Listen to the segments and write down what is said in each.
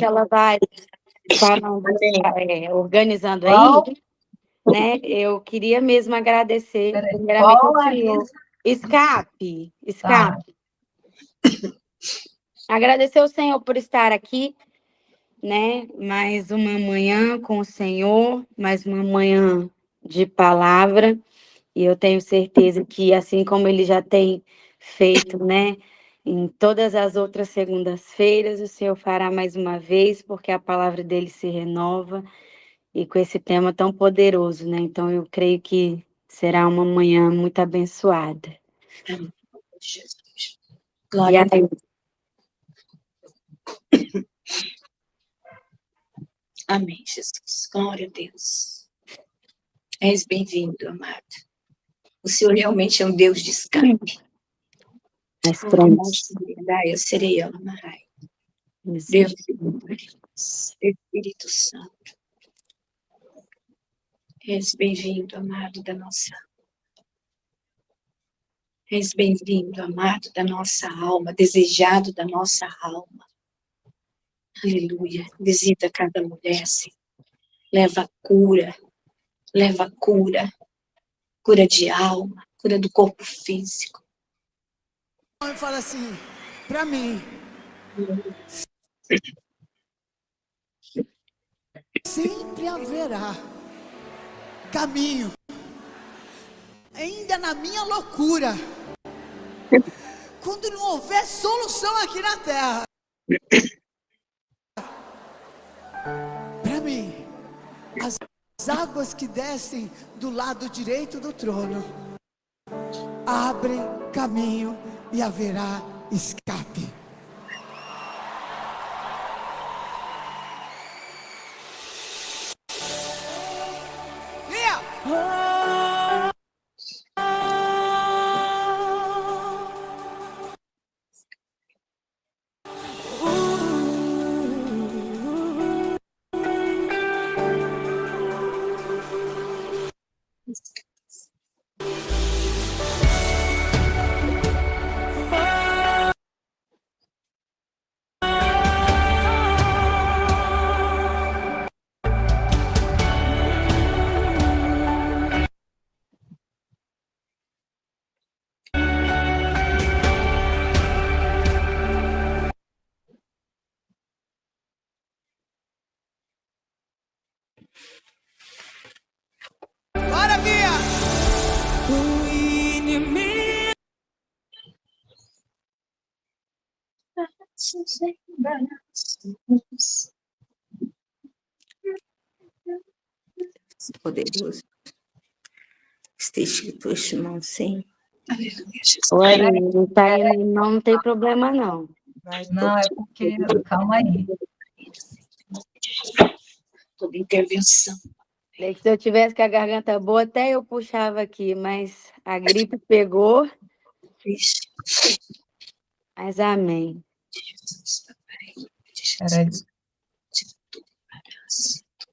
ela vai falando, organizando aí, Qual? né? Eu queria mesmo agradecer, Peraí, primeiramente, qual ao a senhor. Escape. Tá. Agradecer ao Senhor por estar aqui, né? Mais uma manhã com o Senhor, mais uma manhã de palavra. E eu tenho certeza que, assim como ele já tem feito, né? Em todas as outras segundas-feiras, o Senhor fará mais uma vez, porque a palavra dele se renova e com esse tema tão poderoso, né? Então, eu creio que será uma manhã muito abençoada. Amém. Jesus. Glória a Deus. Amém, Jesus. Glória a Deus. És bem-vindo, amado. O Senhor realmente é um Deus de escape. Mas pronto. Eu serei ela, Marai. Deus, Espírito Santo. És bem-vindo, amado da nossa alma. És bem-vindo, amado da nossa alma, desejado da nossa alma. Aleluia. Visita cada mulher, Senhor. Leva cura. Leva cura. Cura de alma. Cura do corpo físico. Ele fala assim, para mim, sempre haverá caminho, ainda na minha loucura, quando não houver solução aqui na terra, para mim, as águas que descem do lado direito do trono, abrem caminho e haverá escape. Bora, Bia! O inimigo. Poderoso. Esteja tuas mãos, Senhor. Aleluia, Jesus. Oi, não tem problema, não. Não, é porque... Calma aí. Toda intervenção. Se eu tivesse com a garganta boa, até eu puxava aqui, mas a gripe pegou. Mas amém.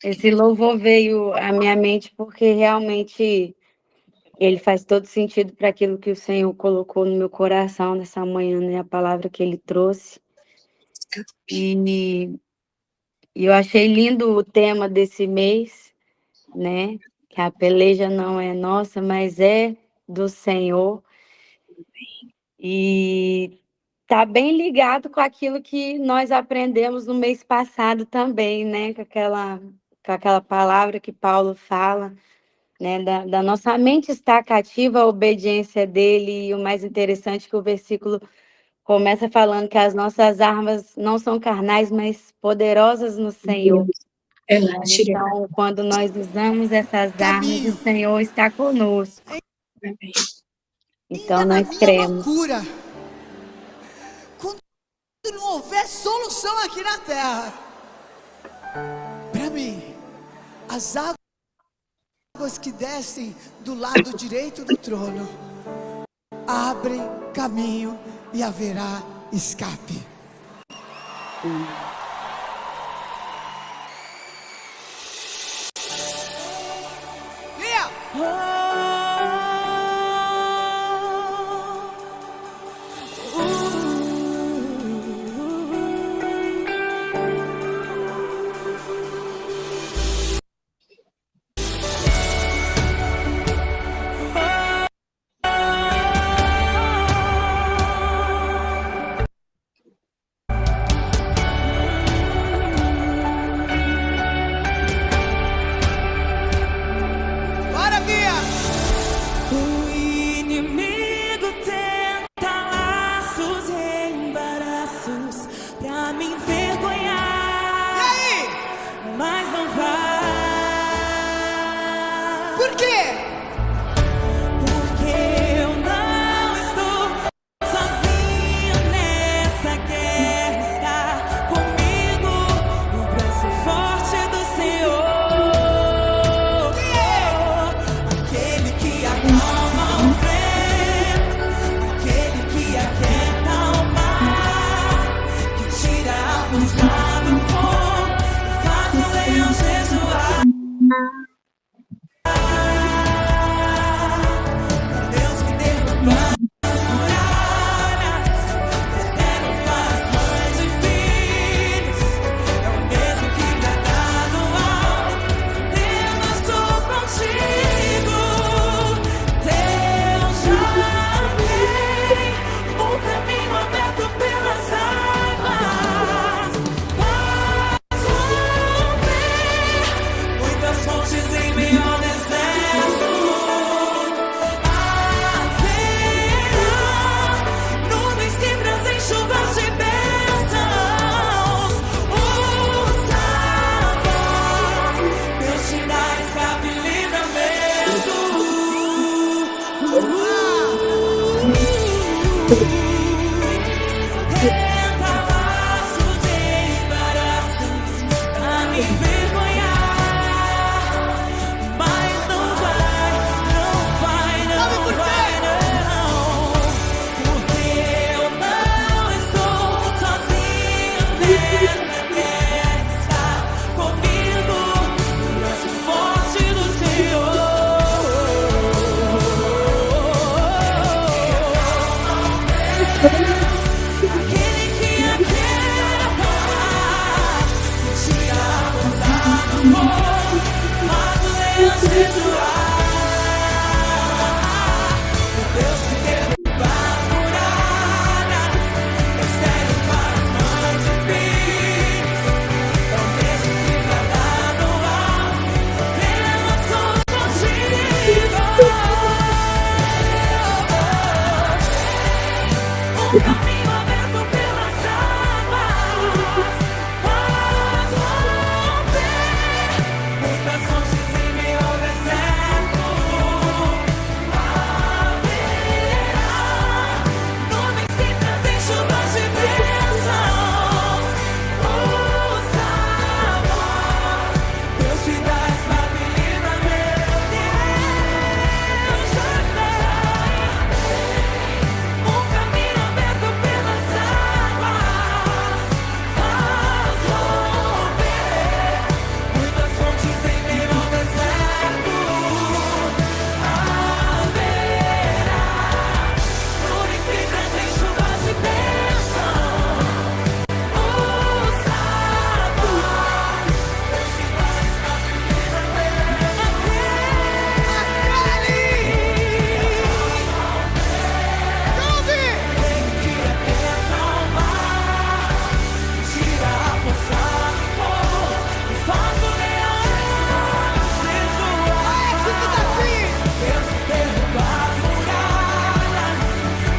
Esse louvor veio à minha mente porque realmente ele faz todo sentido para aquilo que o Senhor colocou no meu coração nessa manhã, né? A palavra que ele trouxe. E eu achei lindo o tema desse mês, né? Que a peleja não é nossa, mas é do Senhor. E tá bem ligado com aquilo que nós aprendemos no mês passado também, né? Com aquela palavra que Paulo fala, né? Da nossa mente estar cativa à obediência dele. E o mais interessante é que o versículo começa falando que as nossas armas não são carnais, mas poderosas no Senhor. Então, quando nós usamos essas armas, o Senhor está conosco. Então, Ainda nós na minha cremos. loucura, quando não houver solução aqui na terra, para mim, as águas que descem do lado direito do trono abrem caminho e haverá escape. me envergonhar, mas não vai, não vai, não vai, não, porque eu não estou sozinho nessa guerra, está comigo, o braço forte do Senhor. Aquele que a quer acalmar, que tira a força do amor, faz o leão jejuar. O Deus que derruba as muralhas, estéril faz mães de filhos, é o mesmo que guarda no ar, temos contigo. Um caminho aberto pelas águas, faz romper muitas fontes em meio ao deserto. Haverá nuvens que trazem chuvas de bênçãos. Ouça a voz, Deus te dá espada e livramento. Deus já um caminho aberto pelas águas, faz romper muitas fontes em meio ao deserto. Haverá nuvens que trazem chuvas de bênção. Ouça a voz, tira a força do fogo e faz o leão jejuar. Deus que derruba as muralhas,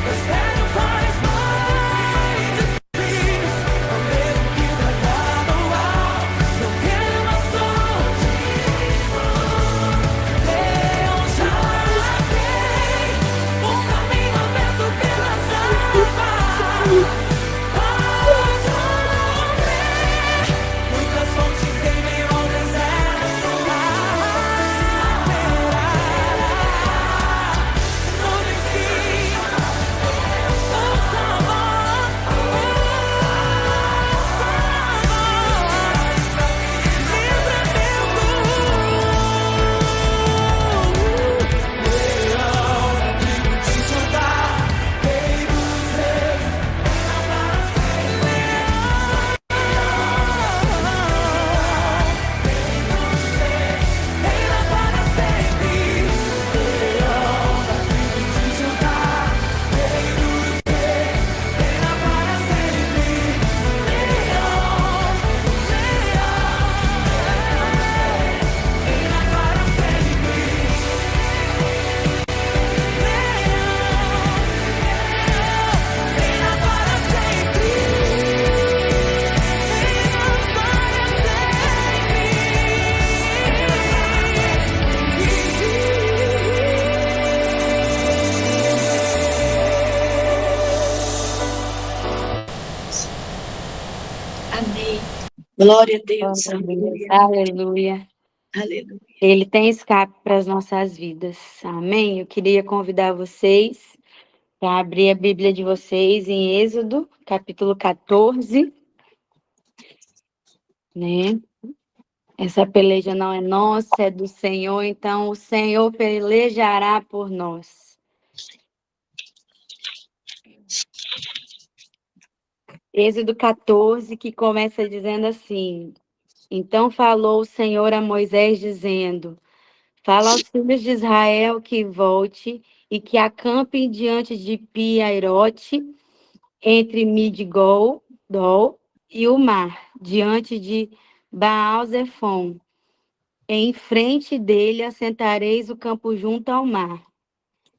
estéril faz mães de filhos, é o mesmo que guarda no ar, não queima contigo. Deus já tem um caminho aberto pelas águas, faz romper muitas fontes em meio ao deserto. Haverá nuvens que ouça a voz, Leão da tribo de Judá, Rei dos reis, reina para sempre. Reina para sempre. Leão da tribo de Judá, Rei dos reis, reina para sempre. Leão, reina para sempre. Reina para sempre. Amém. Glória a Deus. Aleluia. Aleluia. Aleluia. Ele tem escape para as nossas vidas. Amém? Eu queria convidar vocês para abrir a Bíblia de vocês em Êxodo, capítulo 14. Né? Essa peleja não é nossa, é do Senhor, então o Senhor pelejará por nós. Êxodo 14, que começa dizendo assim: então falou o Senhor a Moisés, dizendo: fala aos filhos de Israel que volte e que acampem diante de Pi-Hairote, entre Midigol e o mar, diante de Baal-Zefon. Em frente dele assentareis o campo junto ao mar.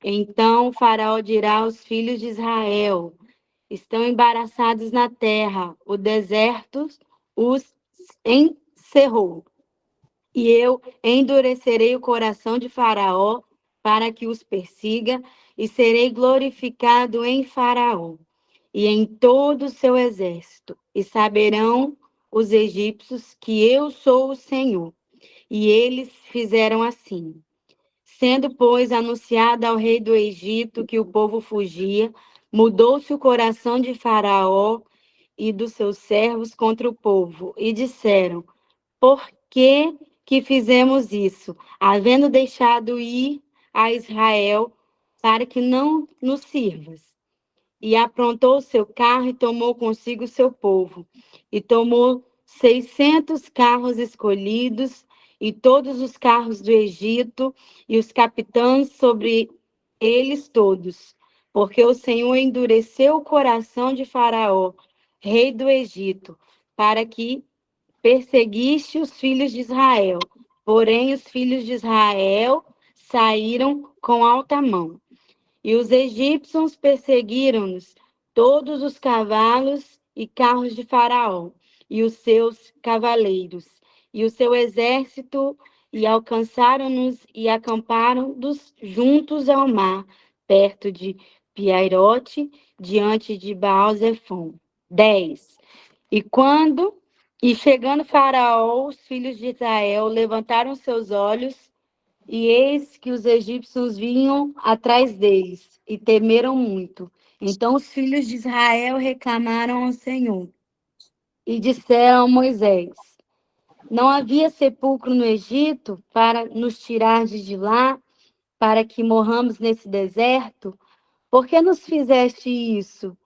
Então o Faraó dirá aos filhos de Israel: estão embaraçados na terra, o deserto os encerrou. E eu endurecerei o coração de Faraó para que os persiga, e serei glorificado em Faraó e em todo o seu exército, e saberão os egípcios que eu sou o Senhor. E eles fizeram assim. Sendo, pois, anunciado ao rei do Egito que o povo fugia, mudou-se o coração de Faraó e dos seus servos contra o povo, e disseram: por que fizemos isso, havendo deixado ir a Israel para que não nos sirvas? E aprontou o seu carro e tomou consigo o seu povo. E tomou 600 carros escolhidos e todos os carros do Egito e os capitães sobre eles todos. Porque o Senhor endureceu o coração de Faraó, rei do Egito, para que perseguiste os filhos de Israel. Porém, os filhos de Israel saíram com alta mão. E os egípcios perseguiram-nos, todos os cavalos e carros de Faraó, e os seus cavaleiros, e o seu exército, e alcançaram-nos e acamparam-nos juntos ao mar, perto de Piairote, diante de Baal-Zefon. 10. E chegando Faraó, os filhos de Israel levantaram seus olhos, e eis que os egípcios vinham atrás deles, e temeram muito. Então os filhos de Israel reclamaram ao Senhor, e disseram a Moisés: não havia sepulcro no Egito para nos tirar de lá, para que morramos nesse deserto? Por que nos fizeste isso,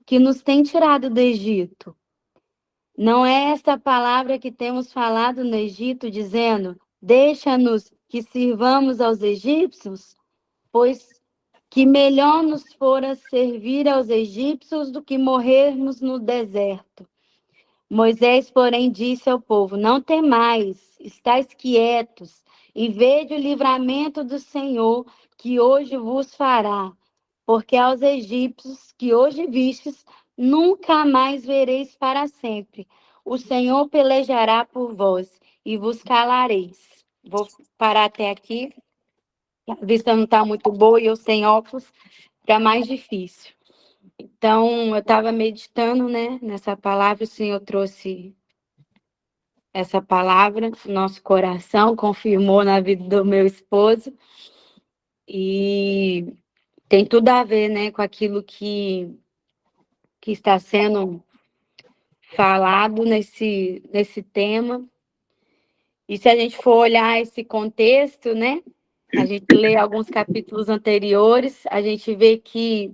que nos tem tirado do Egito? Não é esta palavra que temos falado no Egito, dizendo: deixa-nos que sirvamos aos egípcios? Pois que melhor nos fora servir aos egípcios do que morrermos no deserto. Moisés, porém, disse ao povo: não temais, estais quietos, e vede o livramento do Senhor, que hoje vos fará. Porque aos egípcios que hoje vistes, nunca mais vereis para sempre. O Senhor pelejará por vós, e vos calareis. Vou parar até aqui. A vista não está muito boa e eu sem óculos, fica mais difícil. Então, eu estava meditando, né, nessa palavra, o Senhor trouxe essa palavra no nosso coração, confirmou na vida do meu esposo, e tem tudo a ver, né, com aquilo que está sendo falado nesse tema. E se a gente for olhar esse contexto, né, a gente lê alguns capítulos anteriores, a gente vê que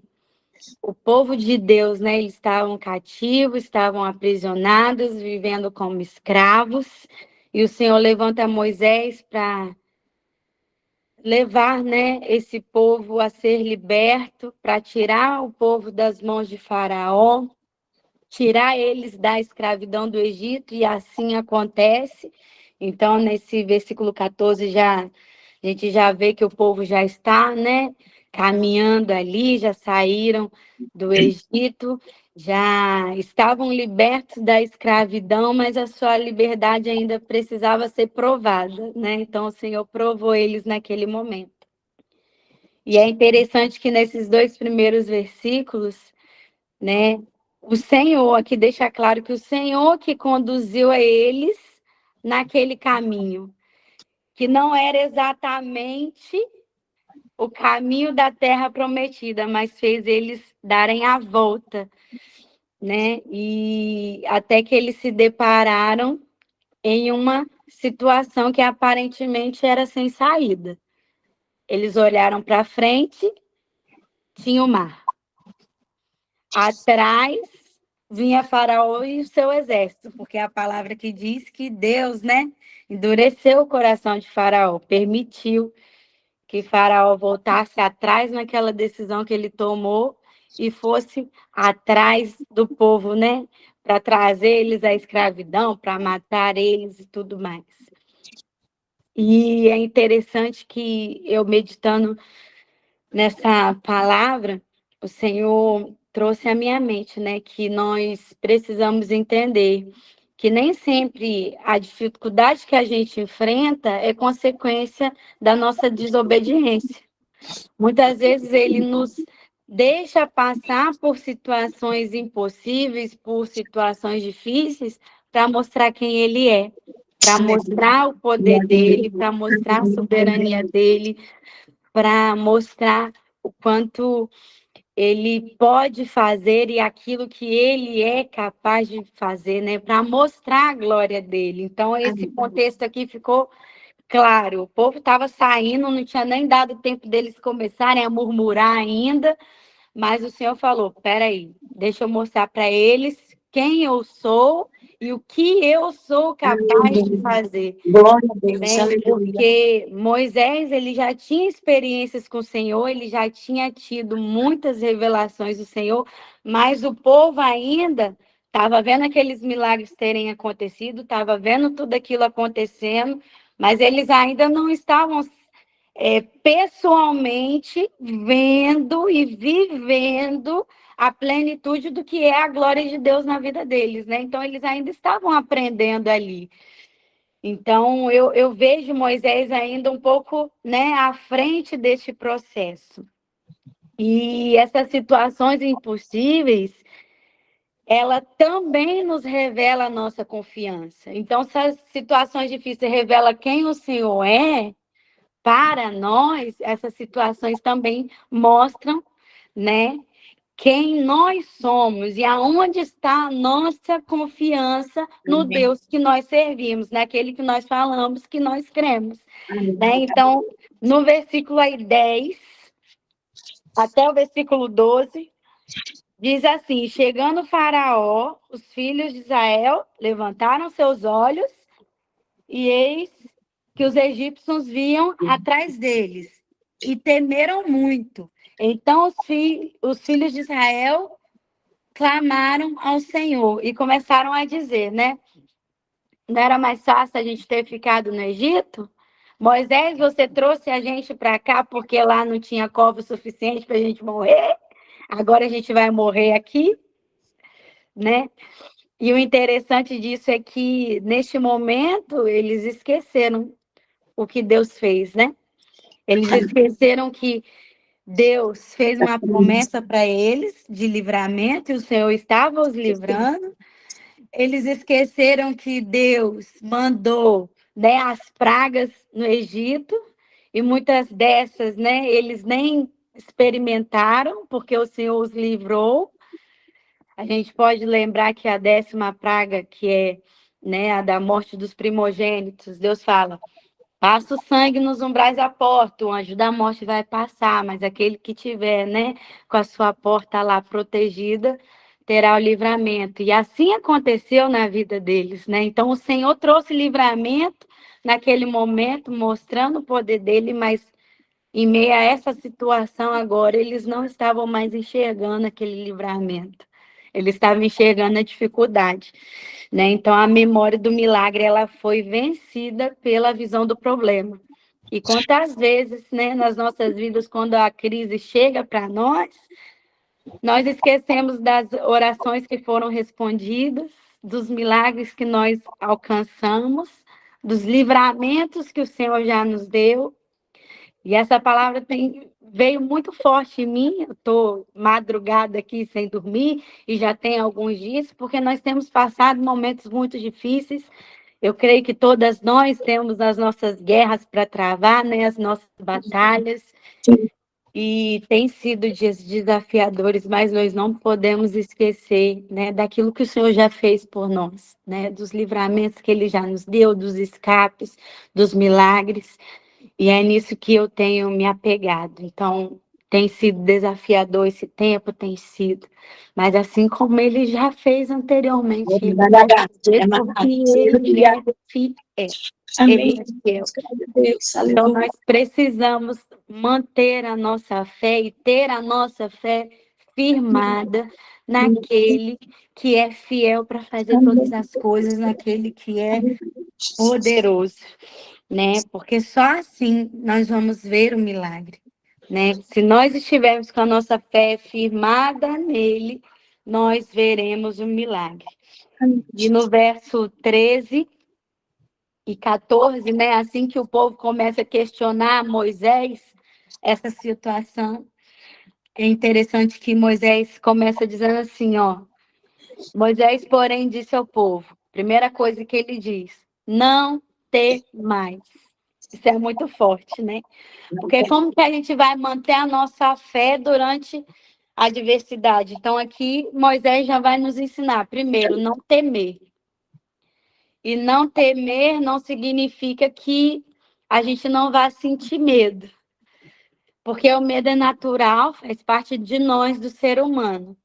o povo de Deus, né, eles estavam cativos, estavam aprisionados, vivendo como escravos, e o Senhor levanta Moisés para levar, né, esse povo a ser liberto, para tirar o povo das mãos de Faraó, tirar eles da escravidão do Egito, e assim acontece. Então, nesse versículo 14, a gente já vê que o povo já está, né, caminhando ali, já saíram do Egito, já estavam libertos da escravidão, mas a sua liberdade ainda precisava ser provada, né? Então, o Senhor provou eles naquele momento. E é interessante que nesses 2 primeiros versículos, né, o Senhor aqui deixa claro que o Senhor que conduziu a eles naquele caminho, que não era exatamente o caminho da terra prometida, mas fez eles darem a volta, né? E até que eles se depararam em uma situação que aparentemente era sem saída. Eles olharam para frente, tinha o mar. Atrás vinha Faraó e o seu exército, porque é a palavra que diz que Deus, né, endureceu o coração de Faraó, permitiu que Faraó voltasse atrás naquela decisão que ele tomou e fosse atrás do povo, né, para trazer eles à escravidão, para matar eles e tudo mais. E é interessante que eu, meditando nessa palavra, o Senhor trouxe à minha mente, né, que nós precisamos entender que nem sempre a dificuldade que a gente enfrenta é consequência da nossa desobediência. Muitas vezes ele nos deixa passar por situações impossíveis, por situações difíceis, para mostrar quem ele é, para mostrar o poder dele, para mostrar a soberania dele, para mostrar o quanto ele pode fazer e aquilo que ele é capaz de fazer, né? Para mostrar a glória dele. Então, esse contexto aqui ficou claro. O povo estava saindo, não tinha nem dado tempo deles começarem a murmurar ainda, mas o Senhor falou: peraí, deixa eu mostrar para eles quem eu sou e o que eu sou capaz de fazer. Glória a Deus, Né? aleluia. Porque Moisés, ele já tinha experiências com o Senhor, ele já tinha tido muitas revelações do Senhor, mas o povo ainda estava vendo aqueles milagres terem acontecido, estava vendo tudo aquilo acontecendo, mas eles ainda não estavam pessoalmente vendo e vivendo a plenitude do que é a glória de Deus na vida deles, né? Então, eles ainda estavam aprendendo ali. Então, eu vejo Moisés ainda um pouco, né, à frente deste processo. E essas situações impossíveis, ela também nos revela a nossa confiança. Então, se as situações difíceis revelam quem o Senhor é, para nós, essas situações também mostram, né, quem nós somos e aonde está a nossa confiança no Deus que nós servimos, naquele que nós falamos que nós cremos. Né? Então, no versículo aí 10 até o versículo 12, diz assim: chegando o Faraó, os filhos de Israel levantaram seus olhos e eis que os egípcios viam atrás deles e temeram muito. Então, os filhos de Israel clamaram ao Senhor e começaram a dizer, né? Não era mais fácil a gente ter ficado no Egito? Moisés, você trouxe a gente para cá porque lá não tinha cova suficiente para a gente morrer? Agora a gente vai morrer aqui, né? E o interessante disso é que, neste momento, eles esqueceram o que Deus fez, né? Eles esqueceram que Deus fez uma promessa para eles de livramento e o Senhor estava os livrando. Eles esqueceram que Deus mandou, né, as pragas no Egito e muitas dessas, né, eles nem experimentaram porque o Senhor os livrou. A gente pode lembrar que a 10ª praga, que é, né, a da morte dos primogênitos, Deus fala: passa o sangue nos umbrais da porta, o anjo da morte vai passar, mas aquele que tiver, né, com a sua porta lá protegida, terá o livramento. E assim aconteceu na vida deles, né? Então o Senhor trouxe livramento naquele momento, mostrando o poder dele, mas em meio a essa situação agora, eles não estavam mais enxergando aquele livramento. Eles estavam enxergando a dificuldade, né? Então, a memória do milagre, ela foi vencida pela visão do problema. E quantas vezes, né, nas nossas vidas, quando a crise chega para nós esquecemos das orações que foram respondidas, dos milagres que nós alcançamos, dos livramentos que o Senhor já nos deu. E essa palavra veio muito forte em mim. Eu estou madrugada aqui sem dormir e já tem alguns dias, porque nós temos passado momentos muito difíceis. Eu creio que todas nós temos as nossas guerras para travar, né? As nossas batalhas. Sim. E tem sido dias desafiadores, mas nós não podemos esquecer, né, daquilo que o Senhor já fez por nós, né? Dos livramentos que Ele já nos deu, dos escapes, dos milagres. E é nisso que eu tenho me apegado. Então, tem sido desafiador esse tempo, tem sido. Mas assim como ele já fez anteriormente, ele vai fazer porque ele é fiel. Ele é fiel. Então, nós precisamos manter a nossa fé e ter a nossa fé firmada naquele que é fiel para fazer todas as coisas, naquele que é poderoso, né? Porque só assim nós vamos ver o milagre, né? Se nós estivermos com a nossa fé firmada nele, nós veremos o milagre. E no verso 13 e 14, né? Assim que o povo começa a questionar Moisés, essa situação, é interessante que Moisés começa dizendo assim, ó: Moisés, porém, disse ao povo: Primeira coisa que ele diz: não ter mais. Isso é muito forte, né? Porque como que a gente vai manter a nossa fé durante a adversidade? Então, aqui, Moisés já vai nos ensinar. Primeiro, não temer. E não temer não significa que a gente não vai sentir medo. Porque o medo é natural, faz parte de nós, do ser humano.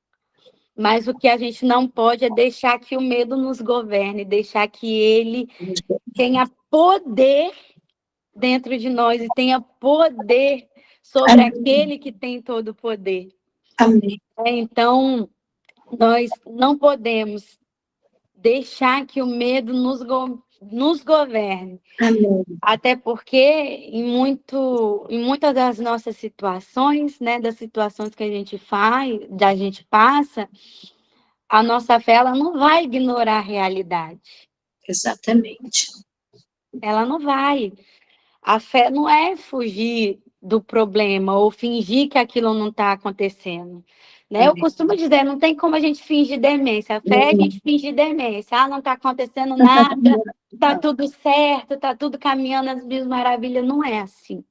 Mas o que a gente não pode é deixar que o medo nos governe, deixar que ele tenha poder dentro de nós e tenha poder sobre aquele que tem todo o poder. Amém. Então, nós não podemos deixar que o medo nos governe. Amém. Até porque, em muitas das nossas situações, né, das situações que a gente passa, a nossa fé ela não vai ignorar a realidade. Exatamente. Ela não vai. A fé não é fugir do problema ou fingir que aquilo não está acontecendo. Né? Eu costumo dizer, não tem como a gente fingir demência. A fé é a gente fingir demência. Ah, não está acontecendo nada, está tudo certo, está tudo caminhando às mil maravilhas. Não é assim.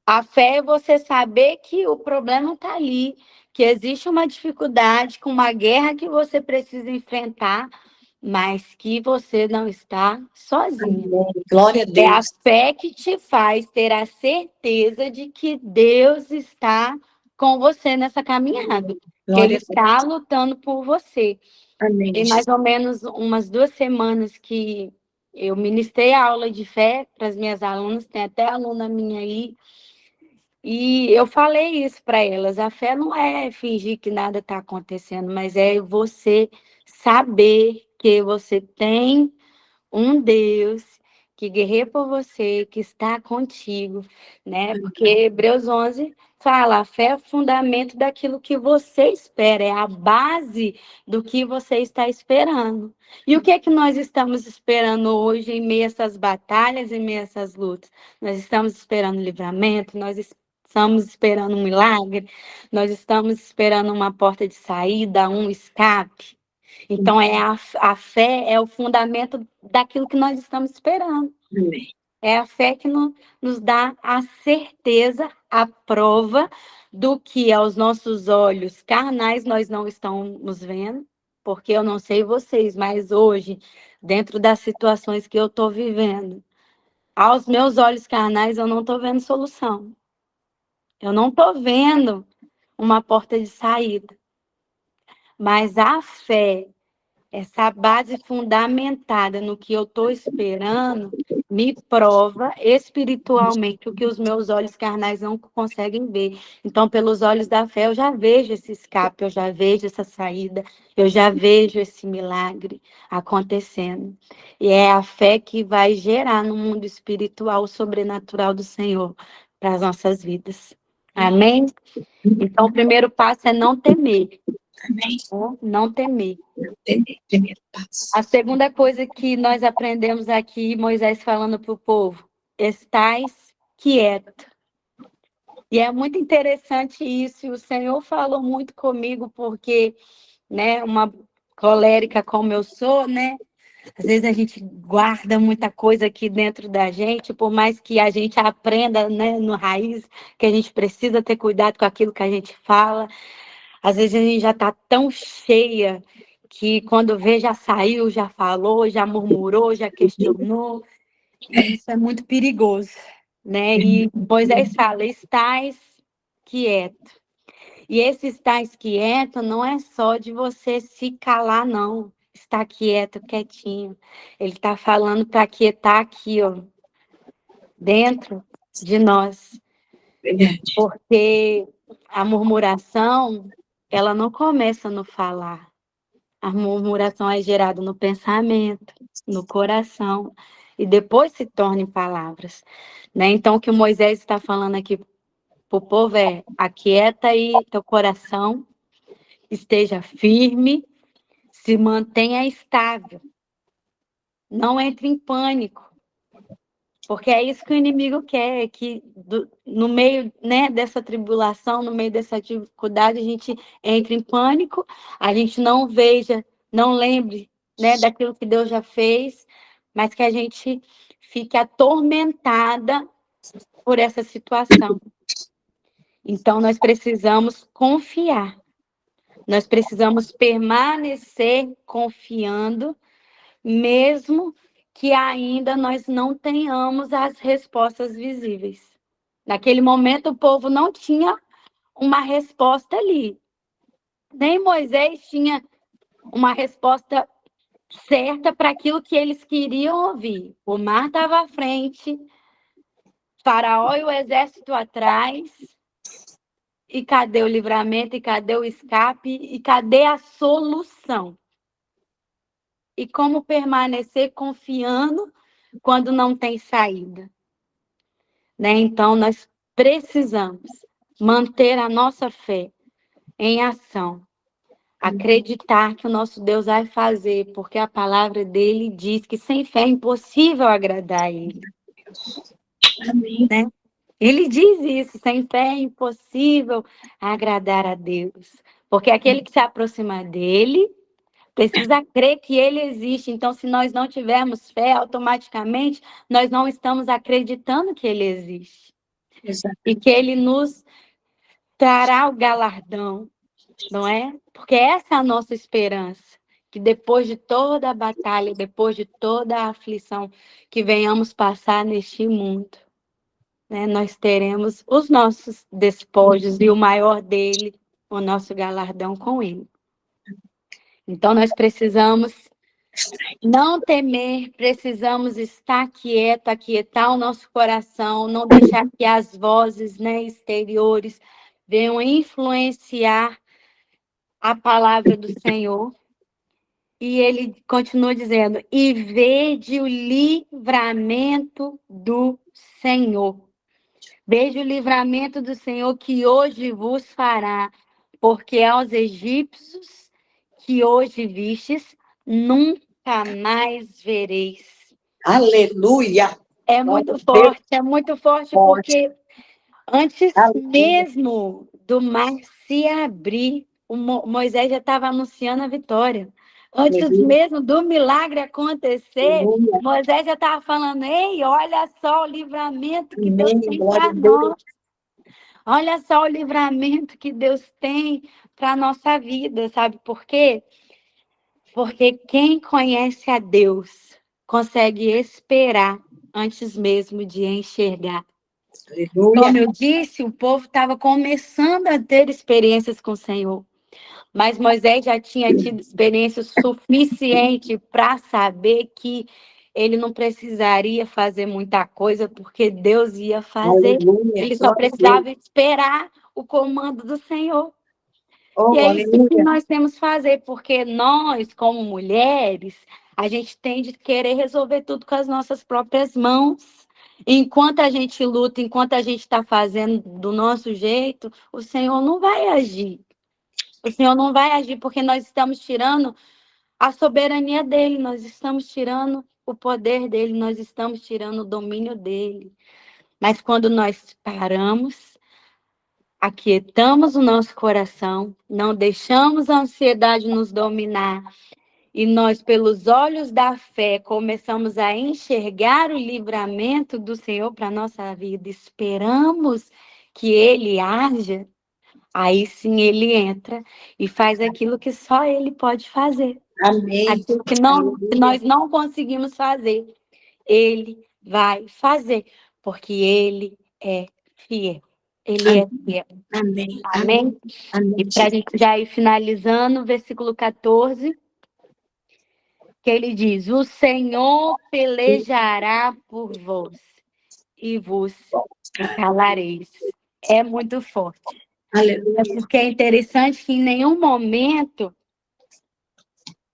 A fé é você saber que o problema está ali, que existe uma dificuldade, com uma guerra que você precisa enfrentar, mas que você não está sozinho. Amém. Glória a É a Deus. fé que te faz ter a certeza de que Deus está com você nessa caminhada, que Ele Glória a Deus. está lutando por você. Amém. Tem mais ou menos umas 2 semanas que eu ministrei a aula de fé para as minhas alunas, tem até aluna minha aí, e eu falei isso para elas: a fé não é fingir que nada está acontecendo, mas é você saber que você tem um Deus que guerreia por você, que está contigo, né? Porque Hebreus 11 fala: a fé é o fundamento daquilo que você espera, é a base do que você está esperando. E o que é que nós estamos esperando hoje em meio a essas batalhas, em meio a essas lutas? Nós estamos esperando livramento, nós estamos esperando um milagre, nós estamos esperando uma porta de saída, um escape. Então, a fé é o fundamento daquilo que nós estamos esperando. Amém. É a fé que nos dá a certeza, a prova do que aos nossos olhos carnais nós não estamos vendo, porque eu não sei vocês, mas hoje, dentro das situações que eu estou vivendo, aos meus olhos carnais eu não estou vendo solução. Eu não estou vendo uma porta de saída. Mas a fé, essa base fundamentada no que eu estou esperando, me prova espiritualmente o que os meus olhos carnais não conseguem ver. Então, pelos olhos da fé, eu já vejo esse escape, eu já vejo essa saída, eu já vejo esse milagre acontecendo. E é a fé que vai gerar no mundo espiritual o sobrenatural do Senhor para as nossas vidas. Amém? Então, o primeiro passo é não temer. Amém. Não temer. Entender. Primeiro passo. A segunda coisa que nós aprendemos aqui, Moisés falando para o povo: estais quieto. E é muito interessante isso, e o Senhor falou muito comigo, porque, né, uma colérica como eu sou, né, às vezes a gente guarda muita coisa aqui dentro da gente, por mais que a gente aprenda, né, no raiz, que a gente precisa ter cuidado com aquilo que a gente fala. Às vezes a gente já está tão cheia que quando vê já saiu, já falou, já murmurou, já questionou. E isso é muito perigoso, né? E Moisés fala: estais quieto. E esse estais quieto não é só de você se calar, não. Está quieto, quietinho. Ele está falando para quietar aqui, ó, dentro de nós. Verdade. Porque a murmuração, ela não começa no falar. A murmuração é gerada no pensamento, no coração, e depois se torna em palavras, né? Então, o que o Moisés está falando aqui para o povo é: aquieta aí teu coração, esteja firme, se mantenha estável, não entre em pânico. Porque é isso que o inimigo quer, que no meio, né, dessa tribulação, no meio dessa dificuldade, a gente entre em pânico, a gente não veja, não lembre né, daquilo que Deus já fez, mas que a gente fique atormentada por essa situação. Então, nós precisamos confiar. Nós precisamos permanecer confiando, mesmo que ainda nós não tenhamos as respostas visíveis. Naquele momento, o povo não tinha uma resposta ali. Nem Moisés tinha uma resposta certa para aquilo que eles queriam ouvir. O mar estava à frente, Faraó e o exército atrás. E cadê o livramento? E cadê o escape? E cadê a solução? E como permanecer confiando quando não tem saída? Né? Então, nós precisamos manter a nossa fé em ação. Acreditar que o nosso Deus vai fazer, porque a palavra dele diz que sem fé é impossível agradar a ele. Amém. Né? Ele diz isso, sem fé é impossível agradar a Deus. Porque aquele que se aproxima dele precisa crer que ele existe. Então, se nós não tivermos fé, automaticamente nós não estamos acreditando que ele existe. Exato. E que ele nos trará o galardão, não é? Porque essa é a nossa esperança. Que depois de toda a batalha, depois de toda a aflição que venhamos passar neste mundo, né, nós teremos os nossos despojos e o maior dele, o nosso galardão com ele. Então, nós precisamos não temer, precisamos estar quieto, aquietar o nosso coração, não deixar que as vozes, né, exteriores venham influenciar a palavra do Senhor. E ele continua dizendo, e vede o livramento do Senhor. Veja o livramento do Senhor que hoje vos fará, porque aos egípcios que hoje vistes, nunca mais vereis. Aleluia! É muito forte, porque antes mesmo do mar se abrir, Moisés já estava anunciando a vitória. Antes mesmo do milagre acontecer, Moisés já estava falando, ei, olha só o livramento que Deus tem para nós. Olha só o livramento que Deus tem para a nossa vida, sabe por quê? Porque quem conhece a Deus consegue esperar antes mesmo de enxergar. Como eu disse, o povo estava começando a ter experiências com o Senhor. Mas Moisés já tinha tido experiência suficiente para saber que ele não precisaria fazer muita coisa, porque Deus ia fazer. Ele só precisava esperar o comando do Senhor. E é isso que nós temos que fazer, porque nós, como mulheres, a gente tende a querer resolver tudo com as nossas próprias mãos. Enquanto a gente luta, enquanto a gente está fazendo do nosso jeito, o Senhor não vai agir. O Senhor não vai agir porque nós estamos tirando a soberania dele, nós estamos tirando o poder dele, nós estamos tirando o domínio dele. Mas quando nós paramos, aquietamos o nosso coração, não deixamos a ansiedade nos dominar, e nós, pelos olhos da fé, começamos a enxergar o livramento do Senhor para a nossa vida, esperamos que ele haja, aí sim ele entra e faz aquilo que só ele pode fazer. Amém. Aquilo que nós não conseguimos fazer, ele vai fazer, porque ele é fiel. Ele é fiel. Amém. Amém? Amém. E para a gente já ir finalizando, versículo 14, que ele diz, o Senhor pelejará por vós e vos calareis. É muito forte. Aleluia. É porque é interessante que em nenhum momento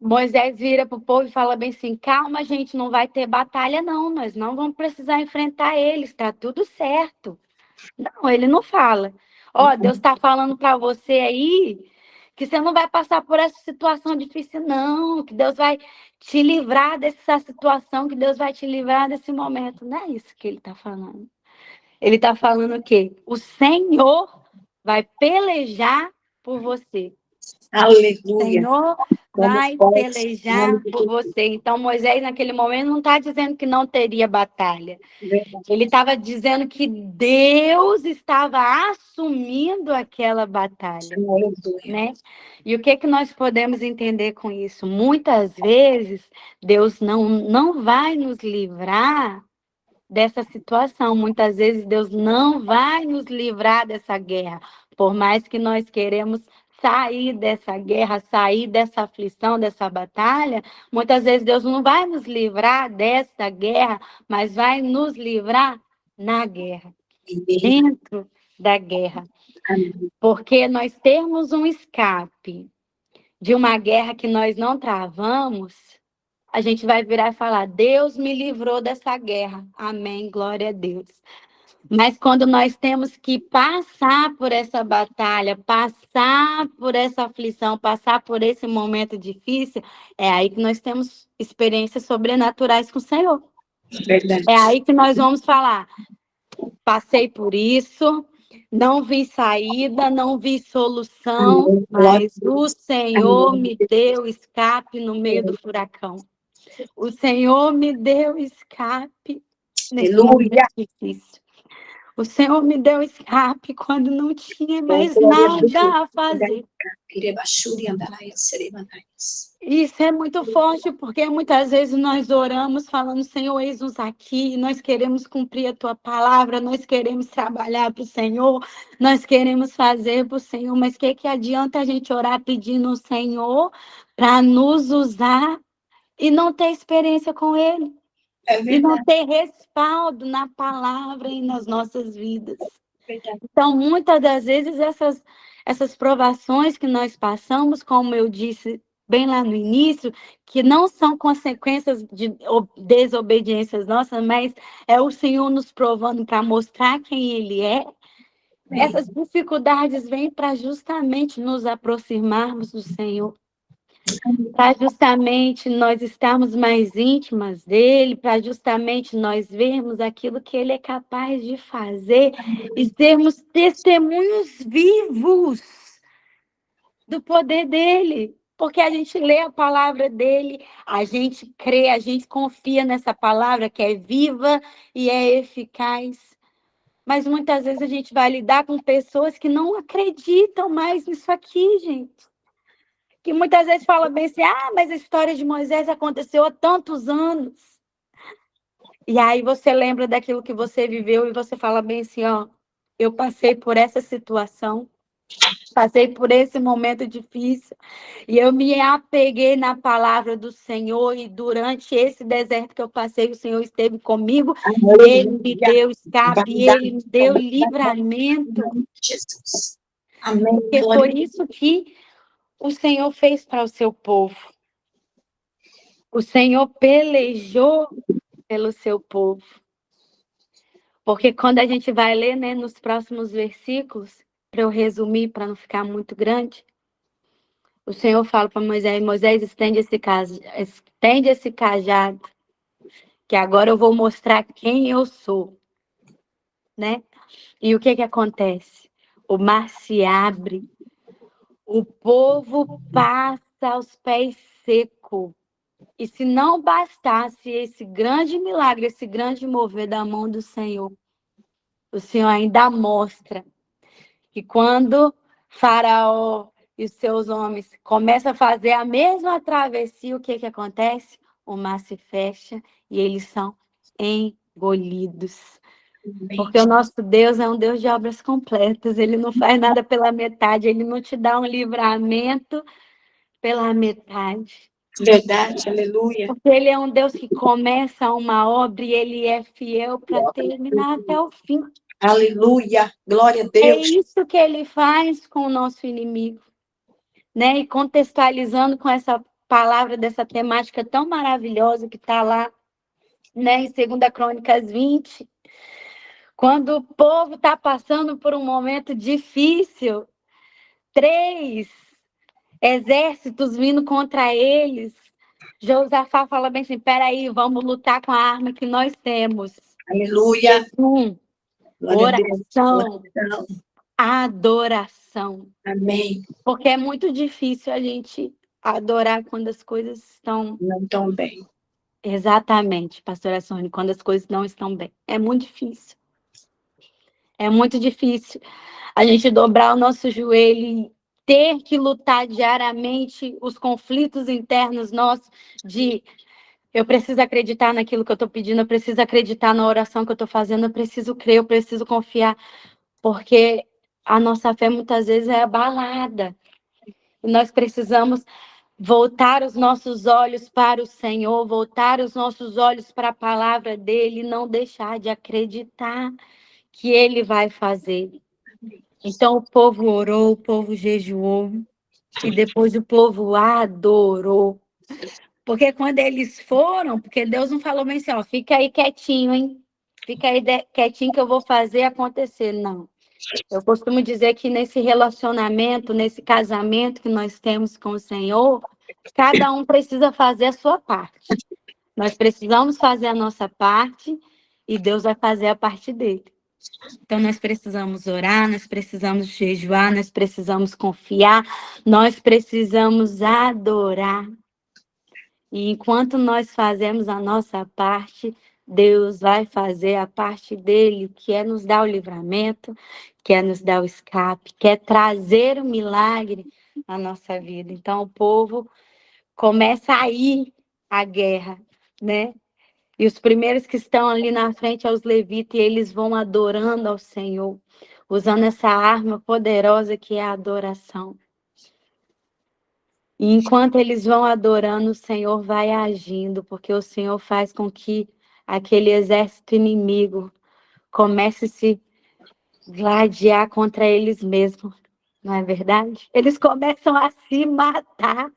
Moisés vira para o povo e fala bem assim, calma, gente, não vai ter batalha não, nós não vamos precisar enfrentar eles, está tudo certo. Não, ele não fala. Ó, Deus está falando para você aí que você não vai passar por essa situação difícil não, que Deus vai te livrar dessa situação, que Deus vai te livrar desse momento. Não é isso que ele está falando. Ele está falando o quê? O Senhor vai pelejar por você. Aleluia. Senhor Como vai pode, pelejar nome de por você. Então, Moisés, naquele momento, não está dizendo que não teria batalha. Verdade. Ele estava dizendo que Deus estava assumindo aquela batalha, Aleluia. né? E o que que nós podemos entender com isso? Muitas vezes, Deus não vai nos livrar dessa situação. Muitas vezes Deus não vai nos livrar dessa guerra, por mais que nós queremos sair dessa guerra, sair dessa aflição, dessa batalha, muitas vezes Deus não vai nos livrar dessa guerra, mas vai nos livrar na guerra, dentro da guerra. Amém. Porque nós temos um escape de uma guerra que nós não travamos, a gente vai virar e falar: Deus me livrou dessa guerra. Amém, glória a Deus. Mas quando nós temos que passar por essa batalha, passar por essa aflição, passar por esse momento difícil, é aí que nós temos experiências sobrenaturais com o Senhor. Verdade. É aí que nós vamos falar: passei por isso, não vi saída, não vi solução, Amém. mas Glória o Senhor Amém. me deu escape no meio do furacão. O Senhor me deu escape nesse Aleluia. momento difícil. O Senhor me deu escape quando não tinha mais Glória a Deus. nada a fazer. Isso é muito forte, porque muitas vezes nós oramos falando: Senhor, eis-nos aqui, nós queremos cumprir a Tua palavra, nós queremos trabalhar para o Senhor, nós queremos fazer para o Senhor, mas o que adianta a gente orar pedindo ao Senhor para nos usar e não ter experiência com Ele? É E não verdade. ter respaldo na palavra e nas nossas vidas. Verdade. Então, muitas das vezes, essas provações que nós passamos, como eu disse bem lá no início, que não são consequências de desobediências nossas, mas é o Senhor nos provando para mostrar quem Ele é. Essas dificuldades vêm para justamente nos aproximarmos do Senhor, para justamente nós estarmos mais íntimas dele, para justamente nós vermos aquilo que ele é capaz de fazer e sermos testemunhos vivos do poder dele. Porque a gente lê a palavra dele, a gente crê, a gente confia nessa palavra que é viva e é eficaz. Mas muitas vezes a gente vai lidar com pessoas que não acreditam mais nisso aqui, gente. Que muitas vezes fala bem assim: ah, mas a história de Moisés aconteceu há tantos anos. E aí você lembra daquilo que você viveu e você fala bem assim: ó, eu passei por essa situação, passei por esse momento difícil, e eu me apeguei na palavra do Senhor, e durante esse deserto que eu passei, o Senhor esteve comigo, e Ele me deu escape, e Ele me deu livramento. Jesus. Amém. Porque Glória foi isso que o Senhor fez para o seu povo. O Senhor pelejou pelo seu povo. Porque quando a gente vai ler, né, nos próximos versículos, para eu resumir, para não ficar muito grande, o Senhor fala para Moisés: Moisés, estende esse cajado, que agora eu vou mostrar quem eu sou. Né? E o que acontece? O mar se abre, o povo passa aos pés secos. E se não bastasse esse grande milagre, esse grande mover da mão do Senhor, o Senhor ainda mostra que quando Faraó e os seus homens começam a fazer a mesma travessia, o que acontece? O mar se fecha e eles são engolidos. Porque o nosso Deus é um Deus de obras completas, ele não faz nada pela metade, ele não te dá um livramento pela metade. Verdade, aleluia. Porque ele é um Deus que começa uma obra e ele é fiel para terminar até o fim. Aleluia, glória a É Deus. isso que ele faz com o nosso inimigo. Né? E contextualizando com essa palavra, dessa temática tão maravilhosa que está lá, né, em 2 Crônicas 20, quando o povo está passando por um momento difícil, 3 exércitos vindo contra eles, Josafá fala bem assim: peraí, vamos lutar com a arma que nós temos. Aleluia. Glória Glória a Deus. oração. adoração. Amém. Porque é muito difícil a gente adorar quando as coisas estão... Não tão bem. Exatamente, pastora Sônia, quando as coisas não estão bem. É muito difícil. É muito difícil a gente dobrar o nosso joelho e ter que lutar diariamente os conflitos internos nossos de eu preciso acreditar naquilo que eu estou pedindo, eu preciso acreditar na oração que eu estou fazendo, eu preciso crer, eu preciso confiar, porque a nossa fé muitas vezes é abalada. E nós precisamos voltar os nossos olhos para o Senhor, voltar os nossos olhos para a palavra dele, e não deixar de acreditar que ele vai fazer. Então o povo orou, o povo jejuou, e depois o povo adorou. Porque quando eles foram, porque Deus não falou bem assim, ó, fica aí quietinho, hein? Fica aí quietinho que eu vou fazer acontecer. Não. Eu costumo dizer que nesse relacionamento, nesse casamento que nós temos com o Senhor, cada um precisa fazer a sua parte. Nós precisamos fazer a nossa parte e Deus vai fazer a parte dele. Então, nós precisamos orar, nós precisamos jejuar, nós precisamos confiar, nós precisamos adorar. E enquanto nós fazemos a nossa parte, Deus vai fazer a parte dele, que é nos dar o livramento, que é nos dar o escape, que é trazer o milagre na nossa vida. Então, o povo começa a ir à guerra, né? E os primeiros que estão ali na frente são os levitas, e eles vão adorando ao Senhor, usando essa arma poderosa que é a adoração. E enquanto eles vão adorando, o Senhor vai agindo, porque o Senhor faz com que aquele exército inimigo comece a se gladiar contra eles mesmos, não é verdade? Eles começam a se matar.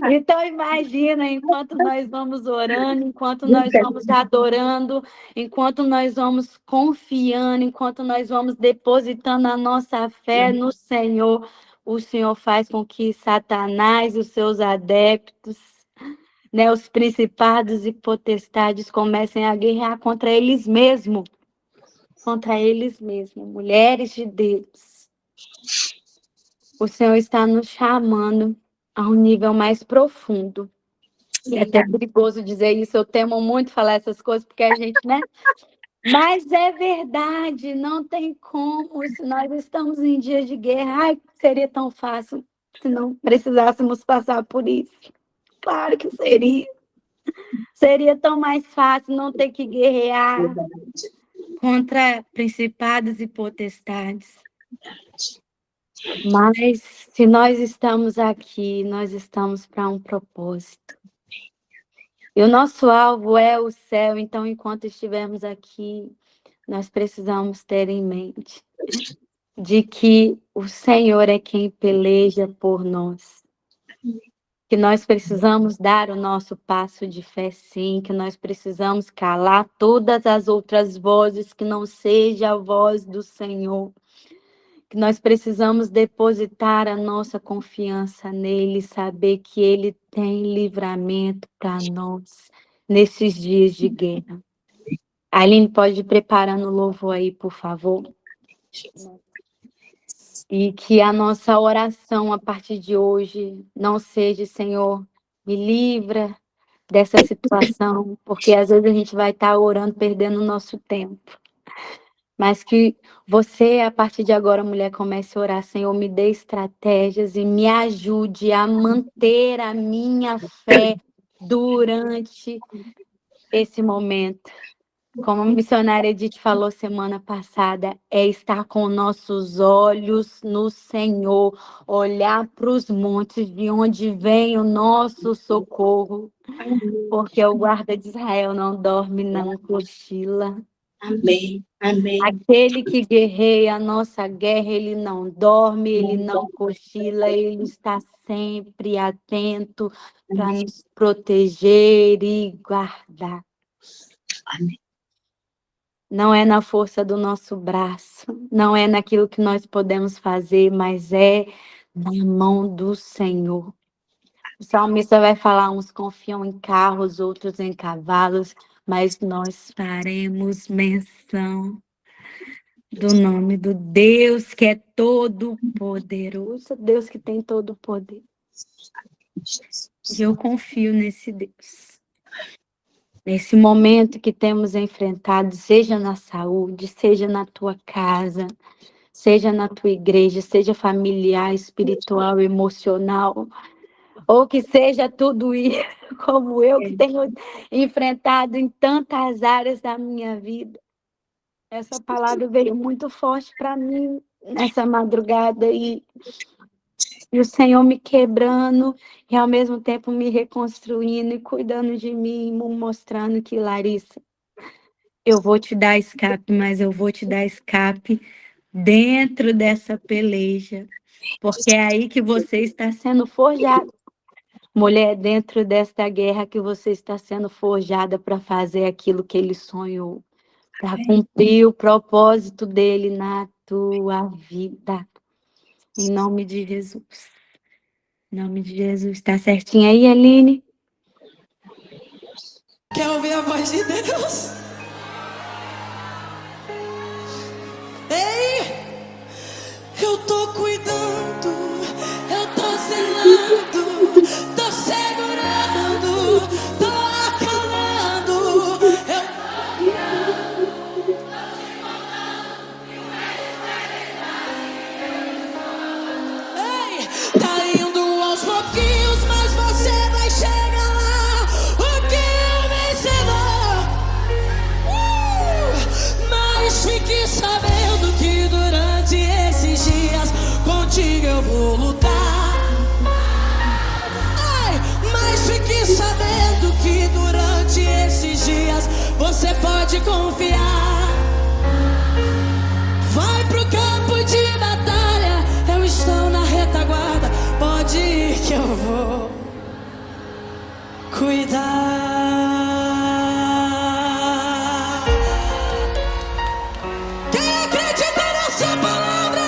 Então, imagina, enquanto nós vamos orando, enquanto nós vamos adorando, enquanto nós vamos confiando, enquanto nós vamos depositando a nossa fé no Senhor, o Senhor faz com que Satanás e os seus adeptos, né, os principados e potestades comecem a guerrear contra eles mesmos. Contra eles mesmos, mulheres de Deus. O Senhor está nos chamando a um nível mais profundo. E é até perigoso dizer isso, eu temo muito falar essas coisas, porque a gente, né? Mas é verdade, não tem como. Se nós estamos em dias de guerra, ai, seria tão fácil se não precisássemos passar por isso. Claro que seria. Seria tão mais fácil não ter que guerrear contra principados e potestades. Mas se nós estamos aqui, nós estamos para um propósito. E o nosso alvo é o céu, então enquanto estivermos aqui, nós precisamos ter em mente de que o Senhor é quem peleja por nós. Que nós precisamos dar o nosso passo de fé, sim, que nós precisamos calar todas as outras vozes que não seja a voz do Senhor. Que nós precisamos depositar a nossa confiança nele, saber que ele tem livramento para nós nesses dias de guerra. A Aline pode ir preparando o louvor aí, por favor. E que a nossa oração a partir de hoje não seja, Senhor, me livra dessa situação, porque às vezes a gente vai estar orando, perdendo o nosso tempo. Mas que você, a partir de agora, mulher, comece a orar, Senhor, me dê estratégias e me ajude a manter a minha fé durante esse momento. Como a missionária Edith falou semana passada, é estar com nossos olhos no Senhor, olhar para os montes de onde vem o nosso socorro, porque o guarda de Israel não dorme, não cochila. Amém. Amém. Aquele que guerreia a nossa guerra, ele não dorme, ele não cochila, ele está sempre atento para nos proteger e guardar. Amém. Não é na força do nosso braço, não é naquilo que nós podemos fazer, mas é na mão do Senhor. O salmista vai falar, uns confiam em carros, outros em cavalos, mas nós faremos menção do nome do Deus que é todo poderoso, Deus que tem todo o poder. E eu confio nesse Deus. Nesse momento que temos enfrentado, seja na saúde, seja na tua casa, seja na tua igreja, seja familiar, espiritual, emocional, ou que seja tudo isso, como eu que tenho enfrentado em tantas áreas da minha vida. Essa palavra veio muito forte para mim nessa madrugada e o Senhor me quebrando e ao mesmo tempo me reconstruindo e cuidando de mim, me mostrando que, Larissa, eu vou te dar escape, mas eu vou te dar escape dentro dessa peleja, porque é aí que você está sendo forjada. Mulher, dentro desta guerra que você está sendo forjada para fazer aquilo que ele sonhou, para cumprir o propósito dele na tua vida. Em nome de Jesus. Em nome de Jesus. Tá certinho aí, Aline? Quer ouvir a voz de Deus? Ei, eu tô cuidando, eu tô zelando, tô segurando, tô acalmando. Ei, tá indo aos pouquinhos, mas você vai chegar lá. O que eu vencedor. Mas fique sabendo que durante esses dias contigo eu vou lutar. Ai, mas fique sabendo que durante esses dias você pode confiar. Vai pro campo de batalha, eu estou na retaguarda. Pode ir que eu vou cuidar. Quem acredita nessa palavra,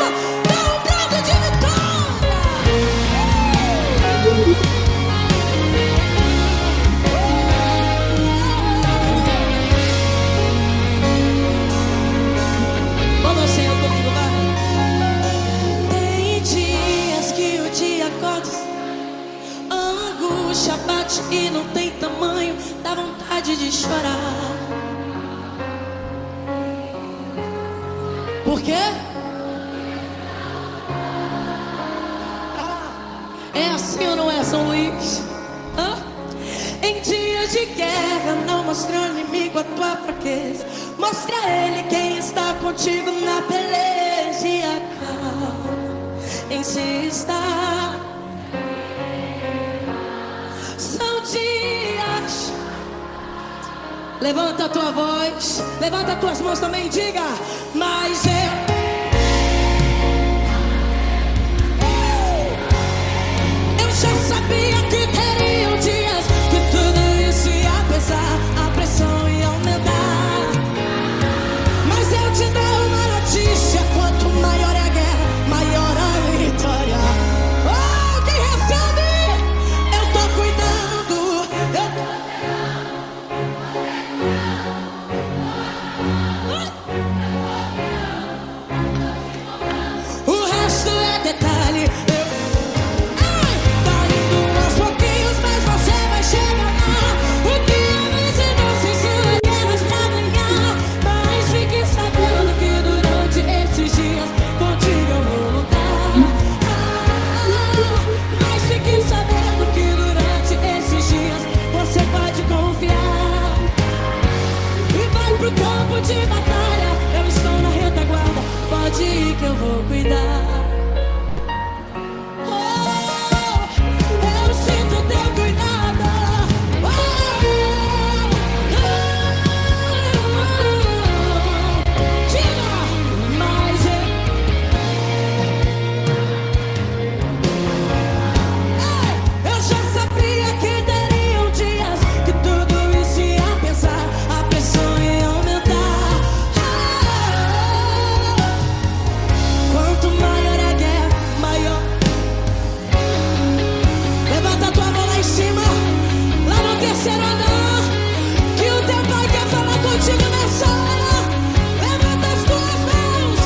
dá um brado de vitória. Vamos assim, eu comigo, vai. Tem dias que o dia acorda, a angústia bate e não tem tamanho, dá vontade de chorar. Por quê? É assim ou não é, São Luís? Hã? Em dias de guerra, não mostra ao inimigo a tua fraqueza. Mostra a ele quem está contigo na peleja e acalma em se estar. São dias. Levanta a tua voz, levanta as tuas mãos também e diga: mas eu já sabia que teriam dias que tudo isso ia pesar, a pressão ia aumentar. Mas eu te dou uma notícia: quanto maior é a guerra, maior a vitória. Oh, quem recebe? Eu tô cuidando, eu tô... O resto é detalhe. Tá indo aos pouquinhos, mas você vai chegar lá. O que eu vencedor sem suas guerras pra ganhar. Mas fique sabendo que durante esses dias contigo eu vou lutar. Mas fique sabendo que durante esses dias você pode confiar. E vai pro campo de batalha, eu estou na retaguarda. Pode ir que eu vou cuidar. Eu sinto teu cuidado. Diga, mas eu já sabia que teriam dias que tudo isso ia pesar, a pressão ia aumentar. Quanto maior é a guerra, maior. Levanta a tua mão lá em cima, lá no terceiro andar, que o teu pai quer falar contigo nessa hora. Levanta as tuas mãos.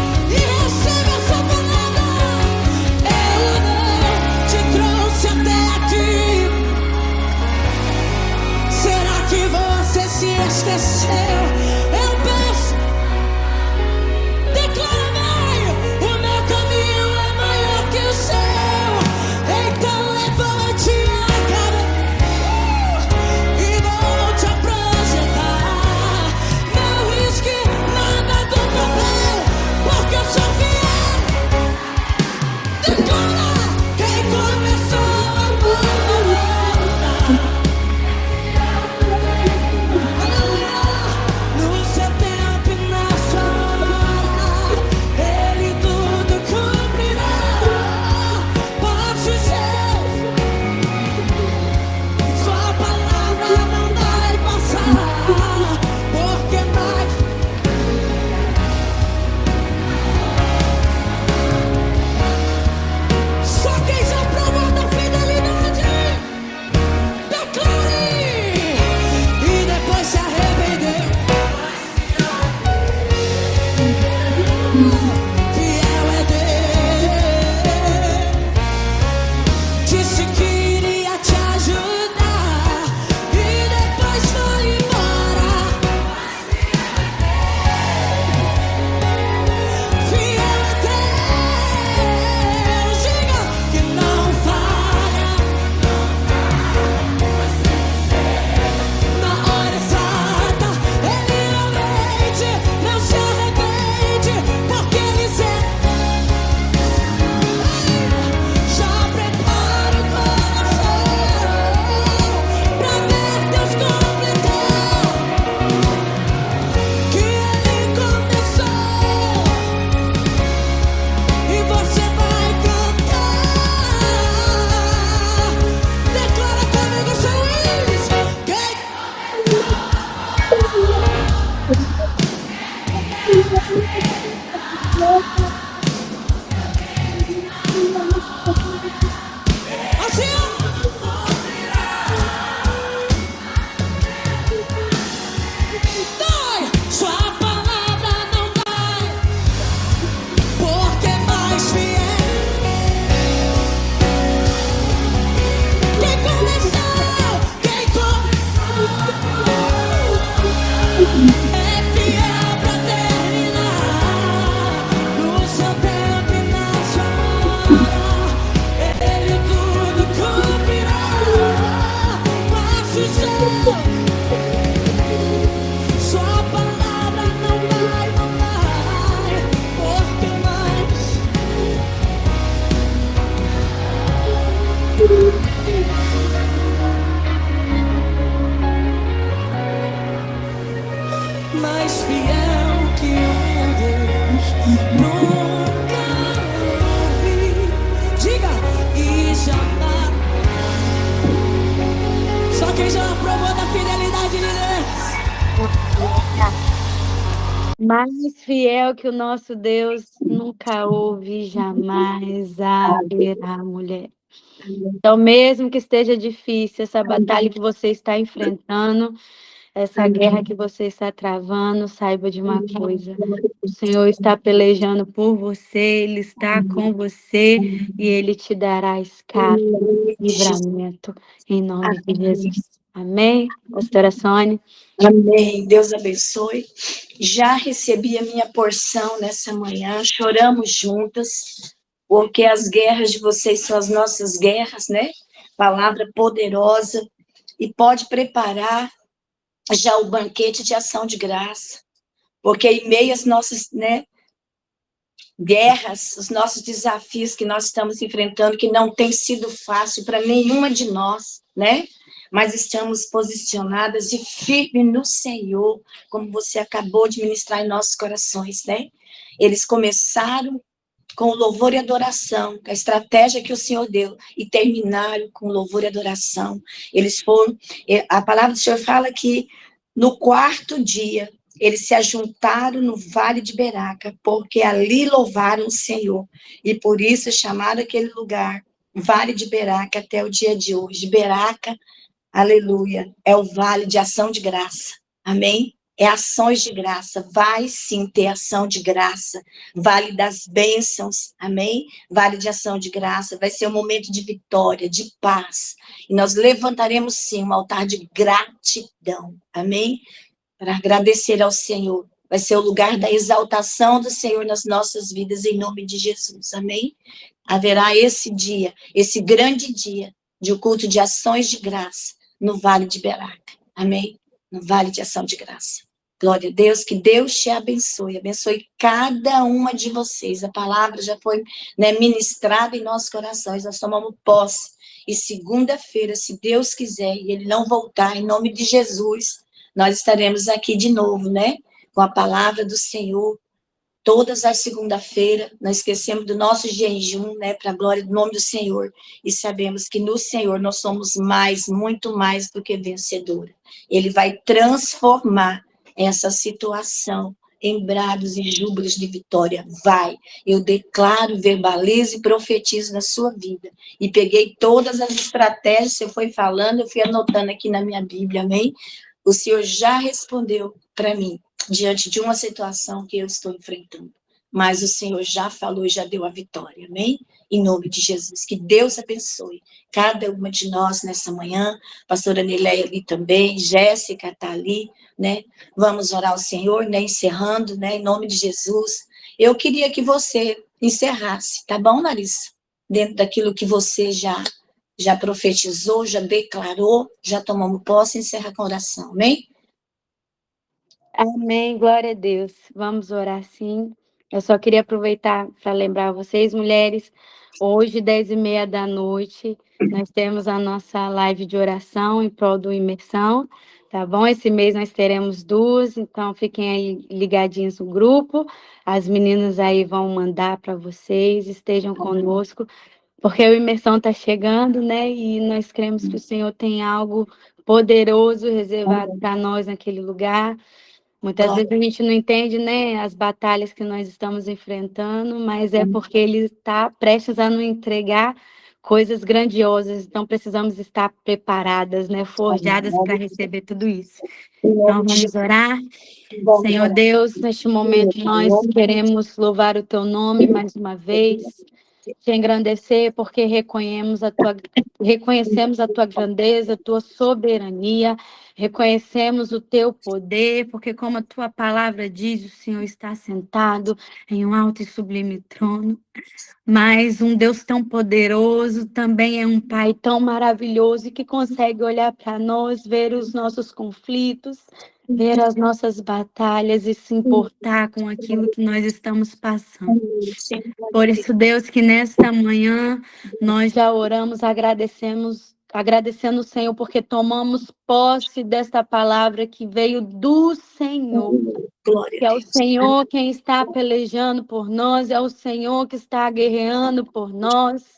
É fiel pra terminar no seu tempo e na sua hora. Ele tudo cumprirá. Faça o seu. Sua palavra não vai, porque mais fiel que o meu Deus nunca ouvi. Diga, e jamais. Só quem já provou da fidelidade de Deus. Mais fiel que o nosso Deus nunca houve, jamais haverá, mulher. Então, mesmo que esteja difícil essa batalha que você está enfrentando, essa guerra que você está travando, saiba de uma coisa: o Senhor está pelejando por você, Ele está com você e Ele te dará escape, livramento, em nome de Jesus. Amém? Pastora Sônia. Amém. Deus abençoe. Já recebi a minha porção nessa manhã, choramos juntas, porque as guerras de vocês são as nossas guerras, né? Palavra poderosa. E pode preparar já o banquete de ação de graça, porque em meio às nossas, né, guerras, os nossos desafios que nós estamos enfrentando, que não tem sido fácil para nenhuma de nós, né? Mas estamos posicionadas e firmes no Senhor, como você acabou de ministrar em nossos corações, né? Eles começaram com louvor e adoração, a estratégia que o Senhor deu, e terminaram com louvor e adoração. Eles foram, a palavra do Senhor fala que no quarto dia, eles se ajuntaram no Vale de Beraca, porque ali louvaram o Senhor, e por isso chamaram aquele lugar Vale de Beraca até o dia de hoje. Beraca, aleluia, é o vale de ação de graça, amém? É ações de graça, vai sim ter ação de graça, vale das bênçãos, amém? Vale de ação de graça, vai ser um momento de vitória, de paz, e nós levantaremos sim um altar de gratidão, amém? Para agradecer ao Senhor, vai ser o lugar da exaltação do Senhor nas nossas vidas, em nome de Jesus, amém? Haverá esse dia, esse grande dia, de um culto de ações de graça, no Vale de Beraca, amém? No Vale de Ação de Graça. Glória a Deus, que Deus te abençoe cada uma de vocês. A palavra já foi, né, ministrada em nossos corações, nós tomamos posse. E segunda-feira, se Deus quiser, e Ele não voltar, em nome de Jesus, nós estaremos aqui de novo, né? Com a palavra do Senhor. Todas as segunda-feiras, nós esquecemos do nosso jejum, né, para a glória do nome do Senhor, e sabemos que no Senhor nós somos mais, muito mais do que vencedora. Ele vai transformar essa situação em brados e júbilos de vitória. Vai, eu declaro, verbalizo e profetizo na sua vida. E peguei todas as estratégias que você foi falando, eu fui anotando aqui na minha Bíblia, amém? O Senhor já respondeu para mim, diante de uma situação que eu estou enfrentando. Mas o Senhor já falou e já deu a vitória, amém? Em nome de Jesus. Que Deus abençoe cada uma de nós nessa manhã. Pastora Nileia ali também, Jéssica está ali, né? Vamos orar ao Senhor, né? Encerrando, né? Em nome de Jesus. Eu queria que você encerrasse, tá bom, Larissa? Dentro daquilo que você já profetizou, já declarou, já tomamos posse, encerra com oração, amém? Amém, glória a Deus. Vamos orar sim. Eu só queria aproveitar para lembrar vocês, mulheres, hoje, 10h30 da noite, nós temos a nossa live de oração em prol do Imersão, tá bom? Esse mês nós teremos 2, então fiquem aí ligadinhos no grupo, as meninas aí vão mandar para vocês, estejam conosco, porque o Imersão está chegando, né? E nós cremos que o Senhor tem algo poderoso reservado para nós naquele lugar. Muitas vezes a gente não entende, né, as batalhas que nós estamos enfrentando, mas é porque Ele está prestes a nos entregar coisas grandiosas, então precisamos estar preparadas, né, forjadas para receber tudo isso. Então vamos orar. Senhor Deus, neste momento nós queremos louvar o Teu nome mais uma vez. te engrandecer, porque reconhecemos a tua grandeza, a tua soberania, reconhecemos o teu poder, porque como a tua palavra diz, o Senhor está sentado em um alto e sublime trono. Mas um Deus tão poderoso também é um Pai tão maravilhoso e que consegue olhar para nós, ver os nossos conflitos, ver as nossas batalhas e se importar com aquilo que nós estamos passando. Por isso, Deus, que nesta manhã nós já oramos, agradecendo o Senhor, porque tomamos posse desta palavra que veio do Senhor. Glória Que a é o Deus. Senhor quem está pelejando por nós, é o Senhor que está guerreando por nós.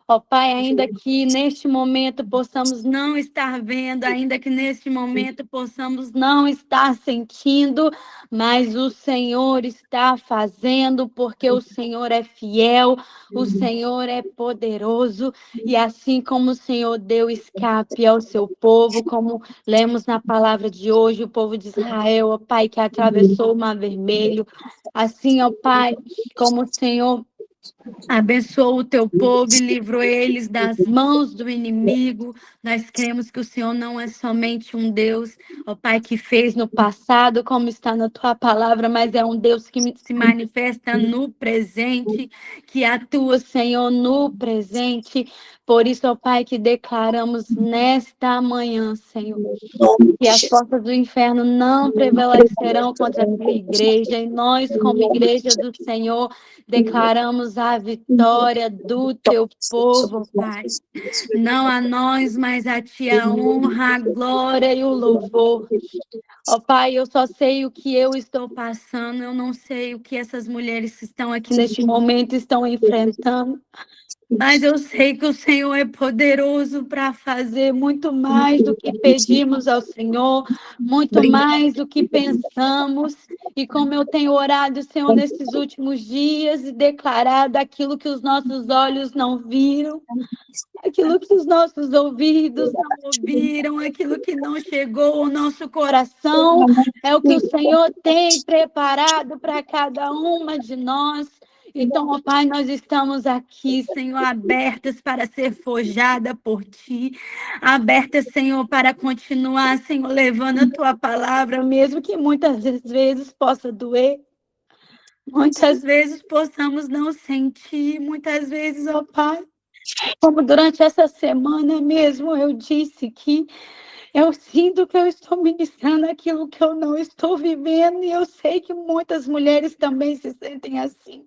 Ó Pai, ainda que neste momento possamos não estar vendo, ainda que neste momento possamos não estar sentindo, mas o Senhor está fazendo, porque o Senhor é fiel, o Senhor é poderoso, e assim como o Senhor deu escape ao seu povo, como lemos na palavra de hoje, o povo de Israel, ó Pai, que atravessou o Mar Vermelho, assim, ó Pai, como o Senhor abençoa o teu povo e livrou eles das mãos do inimigo. Nós cremos que o Senhor não é somente um Deus, ó Pai, que fez no passado, como está na tua palavra, mas é um Deus que se manifesta no presente, que atua, Senhor, no presente. Por isso, ó Pai, que declaramos nesta manhã, Senhor, e as portas do inferno não prevalecerão contra a tua igreja. E nós, como igreja do Senhor, declaramos a vitória do teu povo, Pai. Não a nós, mas a ti a honra, a glória e o louvor. Ó Pai, eu só sei o que eu estou passando, eu não sei o que essas mulheres que estão aqui neste momento estão enfrentando. Mas eu sei que o Senhor é poderoso para fazer muito mais do que pedimos ao Senhor, muito mais do que pensamos. E como eu tenho orado, Senhor, nesses últimos dias e declarado aquilo que os nossos olhos não viram, aquilo que os nossos ouvidos não ouviram, aquilo que não chegou ao nosso coração, é o que o Senhor tem preparado para cada uma de nós. Então, ó Pai, nós estamos aqui, Senhor, abertas para ser forjada por Ti, abertas, Senhor, para continuar, Senhor, levando a Tua palavra, mesmo que muitas vezes possa doer, muitas vezes possamos não sentir, muitas vezes, ó Pai, como durante essa semana mesmo eu disse que eu sinto que eu estou ministrando aquilo que eu não estou vivendo, e eu sei que muitas mulheres também se sentem assim.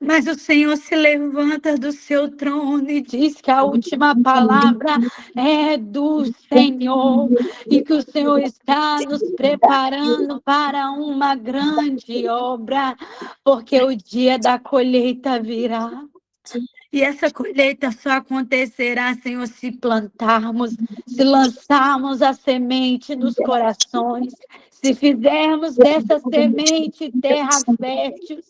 Mas o Senhor se levanta do seu trono e diz que a última palavra é do Senhor e que o Senhor está nos preparando para uma grande obra, porque o dia da colheita virá. E essa colheita só acontecerá, Senhor, se plantarmos, se lançarmos a semente nos corações, se fizermos dessa semente terras férteis.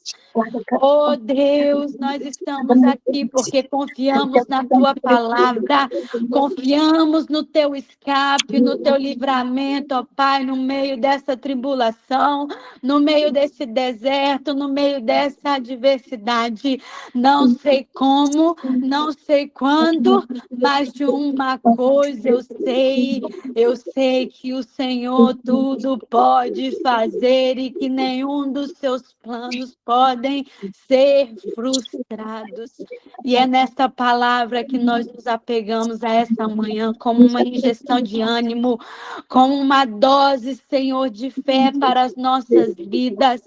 Oh Deus, nós estamos aqui porque confiamos na Tua palavra, confiamos no Teu escape, no Teu livramento, ó Pai, no meio dessa tribulação, no meio desse deserto, no meio dessa adversidade. Não sei como, não sei quando, mas de uma coisa eu sei que o Senhor tudo pode fazer e que nenhum dos seus planos podem ser frustrados. E é nesta palavra que nós nos apegamos a essa manhã como uma injeção de ânimo, como uma dose, Senhor, de fé para as nossas vidas,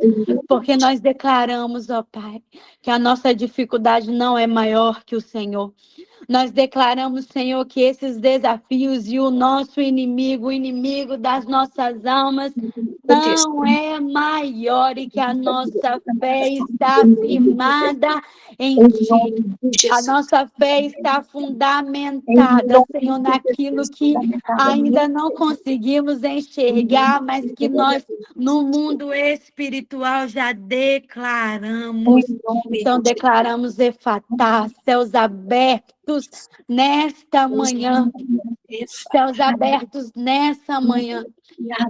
porque nós declaramos, ó Pai, que a nossa dificuldade não é maior que o Senhor. Nós declaramos, Senhor, que esses desafios e o nosso inimigo, o inimigo das nossas almas, não é maior e que a nossa fé está firmada em Ti. A nossa fé está fundamentada, Senhor, naquilo que ainda não conseguimos enxergar, mas que nós, no mundo espiritual, já declaramos. Então, declaramos Efatá, céus abertos, abertos nesta manhã. Céus abertos nessa manhã.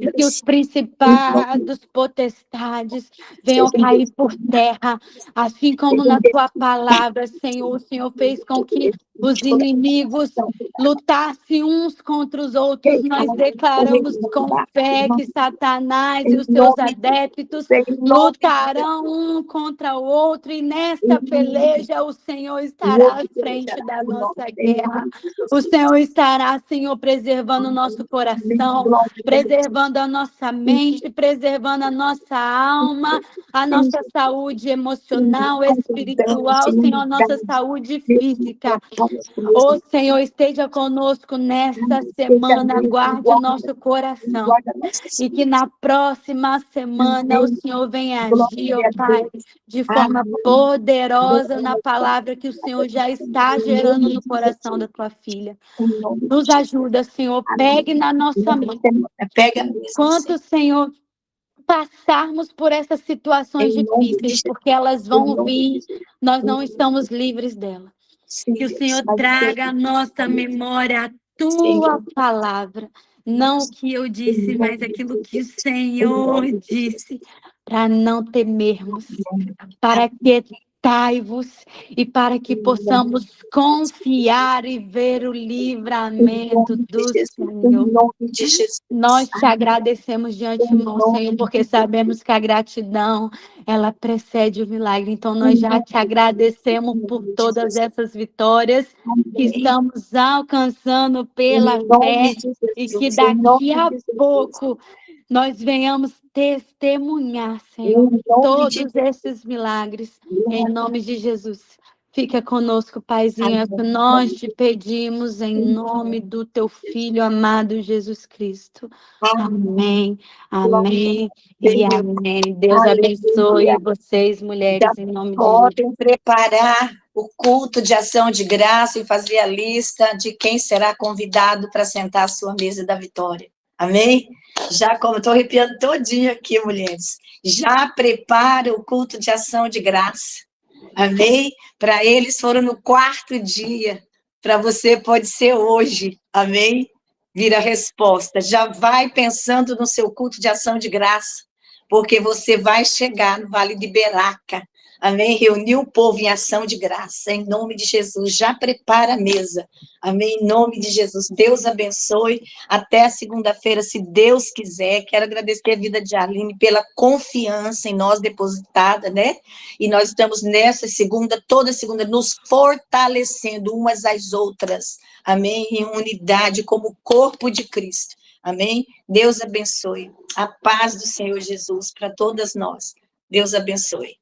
E que os principados, potestades venham cair por terra, assim como na tua palavra, Senhor. O Senhor fez com que os inimigos lutassem uns contra os outros. Nós declaramos com fé que Satanás e os seus adeptos lutarão um contra o outro, e nesta peleja o Senhor estará à frente da nossa guerra. O Senhor estará, Senhor, preservando o nosso coração, preservando a nossa mente, preservando a nossa alma, a nossa saúde emocional, espiritual, Senhor, a nossa saúde física. Ô Senhor, esteja conosco nessa semana, guarde o nosso coração. E que na próxima semana o Senhor venha agir, ó Pai, de forma poderosa na palavra que o Senhor já está gerando no coração da tua filha. Nos ajuda, Senhor, pegue na nossa mão. Quanto, Senhor, passarmos por essas situações difíceis, porque elas vão vir, nós não estamos livres delas. Que o Senhor traga à nossa memória a tua palavra. Não o que eu disse, mas aquilo que o Senhor disse, para não temermos, para aquietai-vos e para que possamos confiar e ver o livramento do Senhor. Nós te agradecemos de antemão, Senhor, porque sabemos que a gratidão, ela precede o milagre. Então, nós já te agradecemos por todas essas vitórias que estamos alcançando pela fé e que daqui a pouco nós venhamos testemunhar, Senhor, todos esses milagres, em nome de Jesus. Fica conosco, Paizinho, é o que nós te pedimos em nome do teu Filho amado Jesus Cristo. Amém, amém e amém. Deus abençoe vocês, mulheres, em nome de Jesus. Podem preparar o culto de ação de graça e fazer a lista de quem será convidado para sentar à sua mesa da vitória. Amém? Já, como estou arrepiando todinho aqui, mulheres, já prepara o culto de ação de graça. Amém? Para eles foram no 4º dia. Para você pode ser hoje. Amém? Vira a resposta. Já vai pensando no seu culto de ação de graça, porque você vai chegar no Vale de Beraca. Amém? Reunir o povo em ação de graça, em nome de Jesus. Já prepara a mesa. Amém? Em nome de Jesus. Deus abençoe. Até segunda-feira, se Deus quiser. Quero agradecer a vida de Aline pela confiança em nós depositada, né? E nós estamos nessa segunda, toda segunda, nos fortalecendo umas às outras. Amém? Em unidade, como corpo de Cristo. Amém? Deus abençoe. A paz do Senhor Jesus para todas nós. Deus abençoe.